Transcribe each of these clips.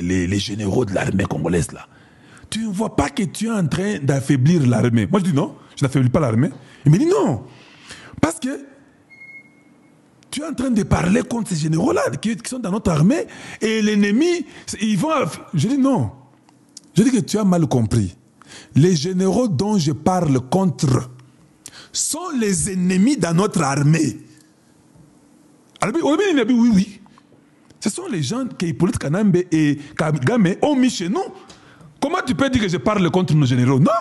les généraux de l'armée congolaise là. Tu ne vois pas que tu es en train d'affaiblir l'armée. Moi je dis non, je n'affaiblis pas l'armée. Il me dit non. Parce que tu es en train de parler contre ces généraux-là qui sont dans notre armée et l'ennemi, ils vont... Je dis non. Je dis que tu as mal compris. Les généraux dont je parle contre sont les ennemis dans notre armée. Oui, oui. Ce sont les gens que Hippolyte Kanambe et Kagame ont mis chez nous. Comment tu peux dire que je parle contre nos généraux? Non.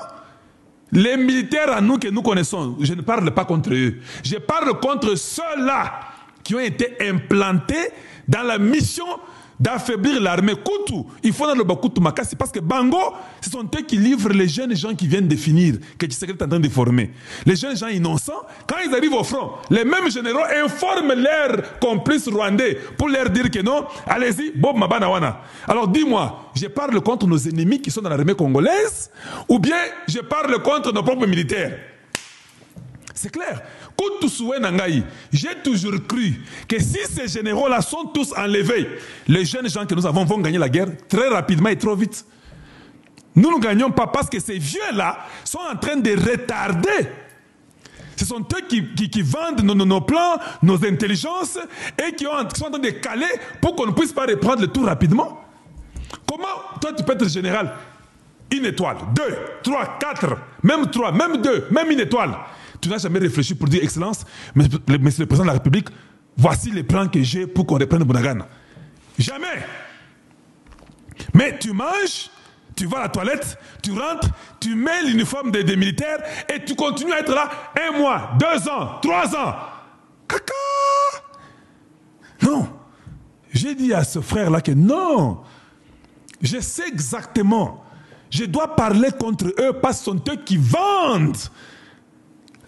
Les militaires à nous que nous connaissons, je ne parle pas contre eux. Je parle contre ceux-là qui ont été implantés dans la mission d'affaiblir l'armée. Koutou, il faut dans le Bakoutou Makassi parce que Bango, ce sont eux qui livrent les jeunes gens qui viennent de finir, que Tshisekedi est en train de former. Les jeunes gens innocents, quand ils arrivent au front, les mêmes généraux informent leurs complices rwandais pour leur dire que non, allez-y, Bob Mabanawana. Alors dis-moi, je parle contre nos ennemis qui sont dans l'armée congolaise ou bien je parle contre nos propres militaires? C'est clair. J'ai toujours cru que si ces généraux-là sont tous enlevés, les jeunes gens que nous avons vont gagner la guerre très rapidement et trop vite. Nous ne gagnons pas parce que ces vieux-là sont en train de retarder. Ce sont eux qui vendent nos plans, nos intelligences et qui sont en train de caler pour qu'on ne puisse pas reprendre le tout rapidement. Comment toi tu peux être général? Une étoile, 2, 3, 4, même 3, même 2, même une étoile. Tu n'as jamais réfléchi pour dire, Excellence, Monsieur le Président de la République, voici les plans que j'ai pour qu'on reprenne Bunagana. Jamais. Mais tu manges, tu vas à la toilette, tu rentres, tu mets l'uniforme des militaires et tu continues à être là 1 mois, 2 ans, 3 ans. Caca. Non. J'ai dit à ce frère-là que non. Je sais exactement. Je dois parler contre eux parce que ce sont eux qui vendent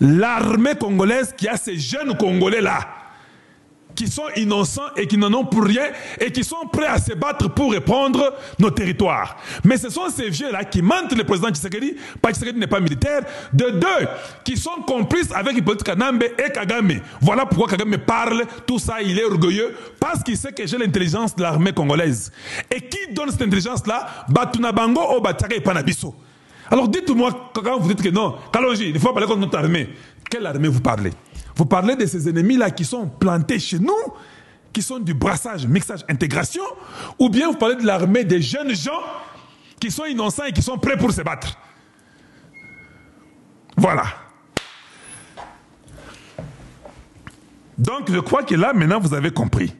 l'armée congolaise qui a ces jeunes Congolais-là, qui sont innocents et qui n'en ont pour rien et qui sont prêts à se battre pour reprendre nos territoires. Mais ce sont ces vieux-là qui mentent le président Tshisekedi, parce que Tshisekedi n'est pas militaire, de 2, qui sont complices avec Hippolyte Kanambe et Kagame. Voilà pourquoi Kagame parle, tout ça, il est orgueilleux, parce qu'il sait que j'ai l'intelligence de l'armée congolaise. Et qui donne cette intelligence-là? Batuna Bango ou Bataka et Panabiso. Alors dites-moi, quand vous dites que non, Kalonji, il faut parler contre notre armée. Quelle armée vous parlez? Vous parlez de ces ennemis-là qui sont plantés chez nous, qui sont du brassage, mixage, intégration, ou bien vous parlez de l'armée des jeunes gens qui sont innocents et qui sont prêts pour se battre? Voilà. Donc je crois que là, maintenant, vous avez compris.